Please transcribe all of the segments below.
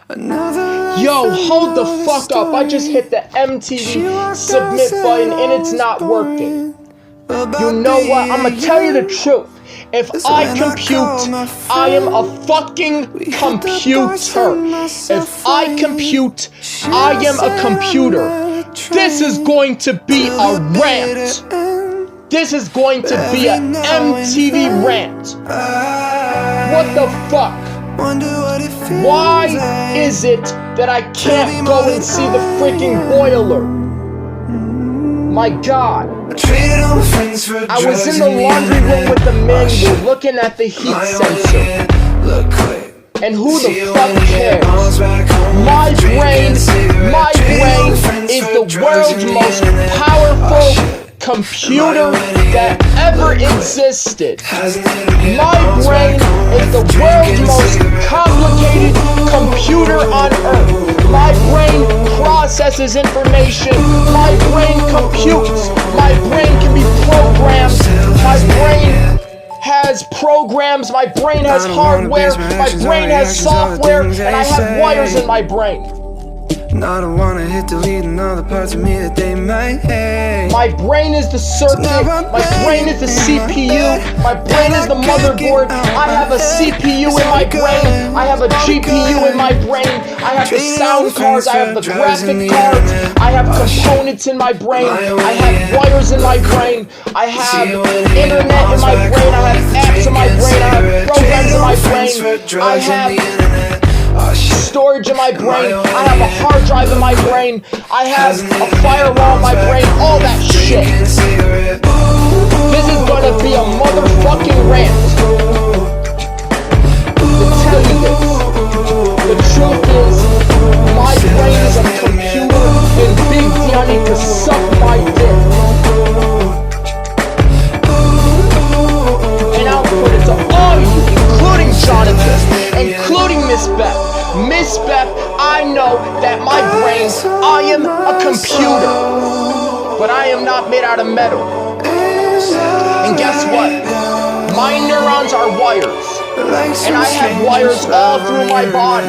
Yo, hold the fuck up. I just hit the MTV submit button and it's not working. You know what? I'ma tell you the truth. If I compute, I am a fucking computer. If I compute, I am a computer. This is going to be a rant. This is going to be an MTV rant. What the fuck? Why is it that I can't go and see the freaking boiler? My God. I was in the laundry room with the manual looking at the heat sensor. And who the fuck cares? My brain is the world's most powerful computer that ever existed. My brain is the world's most complicated computer on earth. My brain processes information. My brain computes. My brain can be programmed. My brain has programs. My brain has hardware. My brain has software. And I have wires in my brain. I don't wanna hit delete and all the parts of me that they might hate. My brain is the circuit, my brain is the CPU, my brain is the motherboard. I have a CPU in my brain, I have a GPU in my brain, I have the sound cards, I have the graphic cards, I have components in my brain, I have wires in my brain, I have internet in my brain, I have apps in my brain, I have programs in my brain, I have storage in my brain, I have a hard drive in my brain, I have a firewall in my brain, all that shit. This is gonna be a motherfucking rant. To tell you this, the truth is, my brain is a computer and Big Dion to suck my dick. And I'll put it to all you, including Jonathan, including Miss Beth. Miss Beth, I know that my brain, I am a computer, but I am not made out of metal. And guess what? My neurons are wires, and I have wires all through my body.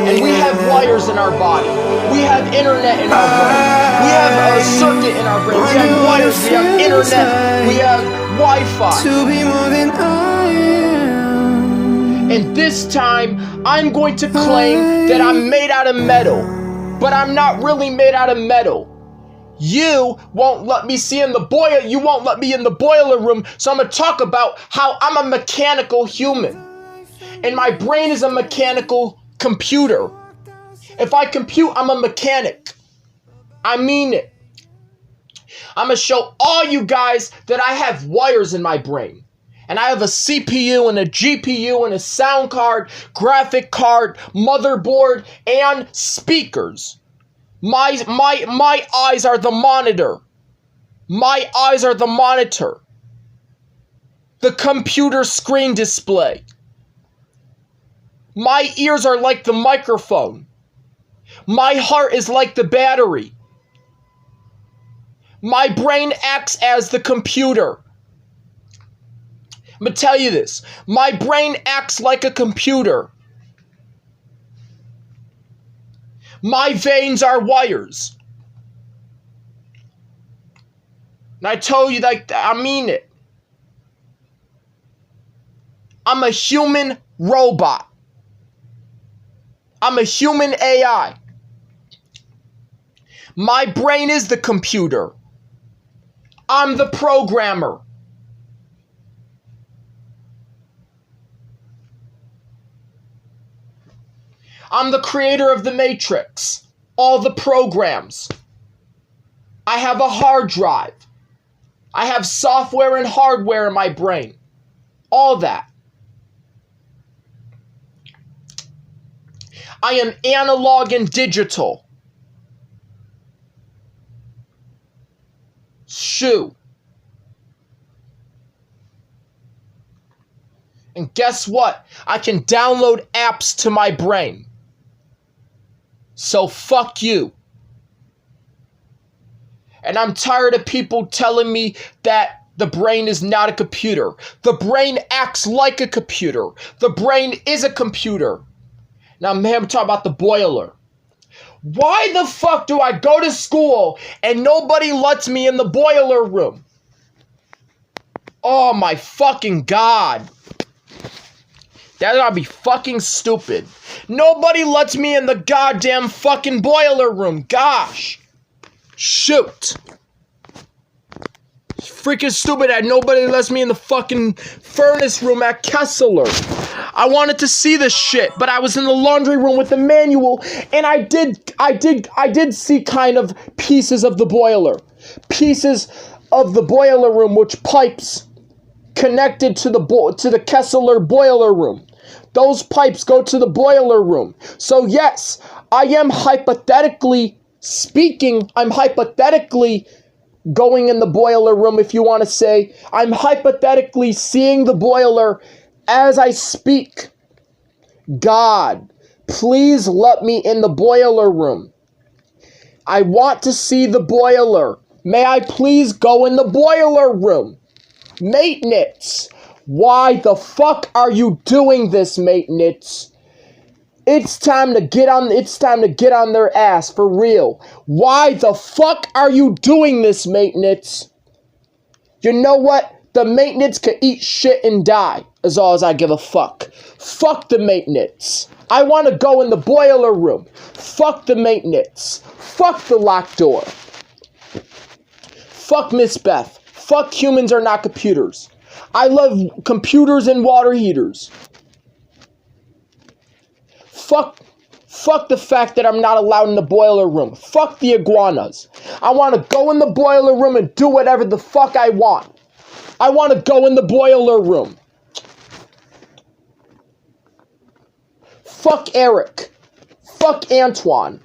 And we have wires in our body. We have internet in our brain. We have a circuit in our brain. We have wires, we have internet, we have Wi-Fi. And this time, I'm going to claim that I'm made out of metal. But I'm not really made out of metal. You won't let me see in the boiler. You won't let me in the boiler room. So I'm going to talk about how I'm a mechanical human. And my brain is a mechanical computer. If I compute, I'm a mechanic. I mean it. I'm going to show all you guys that I have wires in my brain. And I have a CPU and a GPU and a sound card, graphic card, motherboard, and speakers. My eyes are the monitor. My eyes are the monitor. The computer screen display. My ears are like the microphone. My heart is like the battery. My brain acts as the computer. I'm going to tell you this. My brain acts like a computer. My veins are wires. And I told you like I mean it. I'm a human robot. I'm a human AI. My brain is the computer. I'm the programmer. I'm the creator of the Matrix, all the programs. I have a hard drive. I have software and hardware in my brain. All that. I am analog and digital. Shoo. And guess what? I can download apps to my brain. So fuck you. And I'm tired of people telling me that the brain is not a computer. The brain acts like a computer. The brain is a computer. Now I'm here to talk about the boiler. Why the fuck do I go to school and nobody lets me in the boiler room? Oh my fucking god. That gotta be fucking stupid. Nobody lets me in the goddamn fucking boiler room. Gosh. Shoot. Freaking stupid that nobody lets me in the fucking furnace room at Kessler. I wanted to see this shit, but I was in the laundry room with the manual, and I did see kind of pieces of the boiler. Pieces of the boiler room, which pipes connected to the Kessler boiler room. Those pipes go to the boiler room. So yes, I am hypothetically speaking, I'm hypothetically going in the boiler room, if you want to say. I'm hypothetically seeing the boiler as I speak. God, please let me in the boiler room. I want to see the boiler. May I please go in the boiler room? Maintenance. Why the fuck are you doing this, maintenance? It's time to get on their ass for real. Why the fuck are you doing this, maintenance? You know what? The maintenance could eat shit and die, as all as I give a fuck. Fuck the maintenance. I want to go in the boiler room. Fuck the maintenance. Fuck the locked door. Fuck Miss Beth. Fuck humans are not computers. I love computers and water heaters. Fuck the fact that I'm not allowed in the boiler room. Fuck the iguanas. I want to go in the boiler room and do whatever the fuck I want. I want to go in the boiler room. Fuck Eric. Fuck Antoine.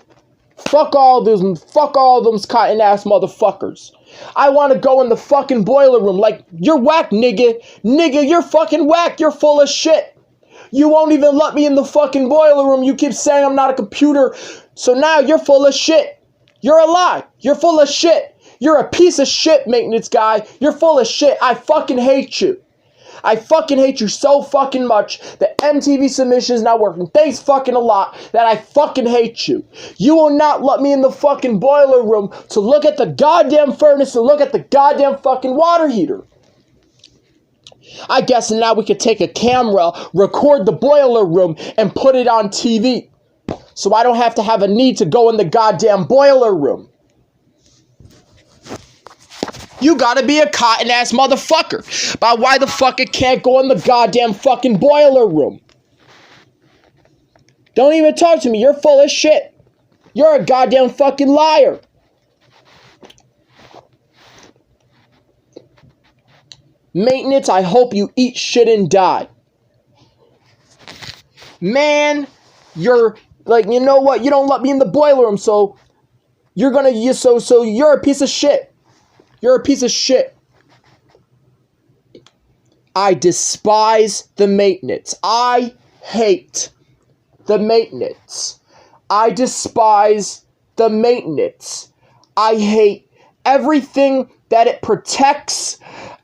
Fuck all them cotton ass motherfuckers. I want to go in the fucking boiler room like, you're whack, nigga. Nigga, you're fucking whack. You're full of shit. You won't even let me in the fucking boiler room. You keep saying I'm not a computer. So now you're full of shit. You're a lie. You're full of shit. You're a piece of shit, maintenance guy. You're full of shit. I fucking hate you. I fucking hate you so fucking much. The MTV submission is not working. Thanks fucking a lot that I fucking hate you. You will not let me in the fucking boiler room to look at the goddamn furnace and look at the goddamn fucking water heater. I guess now we could take a camera, record the boiler room, and put it on TV. So I don't have to have a need to go in the goddamn boiler room. You gotta be a cotton-ass motherfucker. But why the fuck it can't go in the goddamn fucking boiler room? Don't even talk to me. You're full of shit. You're a goddamn fucking liar. Maintenance, I hope you eat shit and die. Man, you're like, you know what? You don't let me in the boiler room, so you're you're a piece of shit. You're a piece of shit. I despise the maintenance. I hate the maintenance. I despise the maintenance. I hate everything that it protects,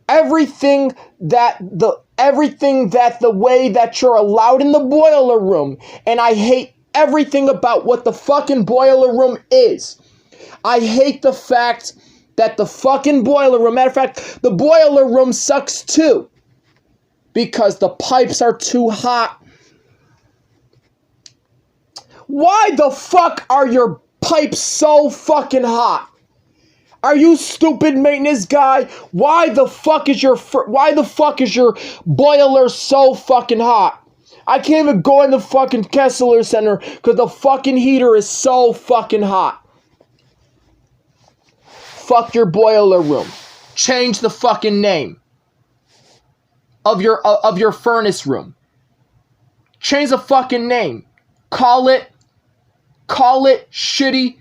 everything that the way that you're allowed in the boiler room, and I hate everything about what the fucking boiler room is. I hate the fact that the fucking boiler room, matter of fact, the boiler room sucks too, because the pipes are too hot. Why the fuck are your pipes so fucking hot? Are you stupid, maintenance guy? Why the fuck is your boiler so fucking hot? I can't even go in the fucking Kessler Center because the fucking heater is so fucking hot. Fuck your boiler room. Change the fucking name of your furnace room. Change the fucking name. Call it shitty.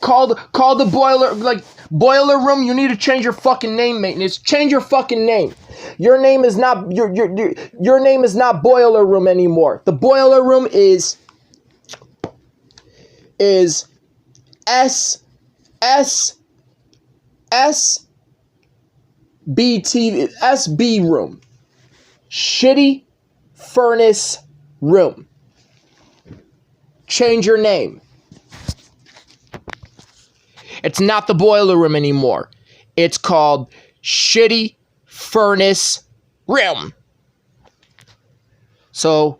Call the boiler room. You need to change your fucking name, maintenance. Change your fucking name. Your name is not your name is not boiler room anymore. The boiler room is SB room. Shitty furnace room. change your name. It's not the boiler room anymore. It's called Shitty Furnace Room. So,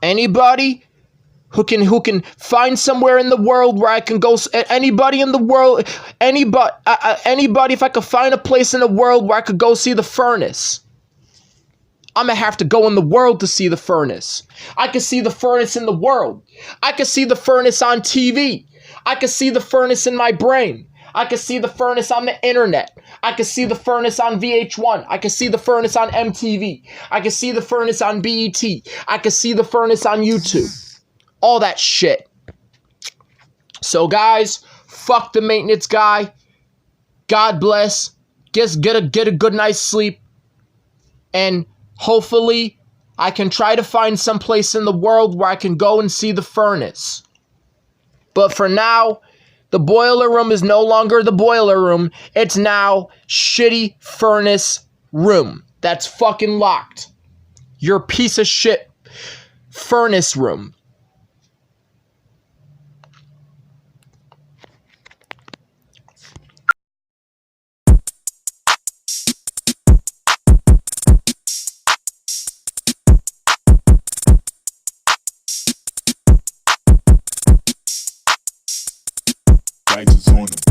anybody who can find somewhere in the world where I can go, anybody in the world, anybody, if I could find a place in the world where I could go see the furnace, I'm gonna have to go in the world to see the furnace. I could see the furnace in the world. I could see the furnace on TV. I could see the furnace in my brain. I could see the furnace on the internet. I could see the furnace on VH1. I could see the furnace on MTV. I could see the furnace on BET. I could see the furnace on YouTube. All that shit. So guys, fuck the maintenance guy. God bless. Get a good night's sleep. And hopefully I can try to find some place in the world where I can go and see the furnace. But for now, the boiler room is no longer the boiler room. It's now Shitty Furnace Room. That's fucking locked. Your piece of shit furnace room. Lights is on.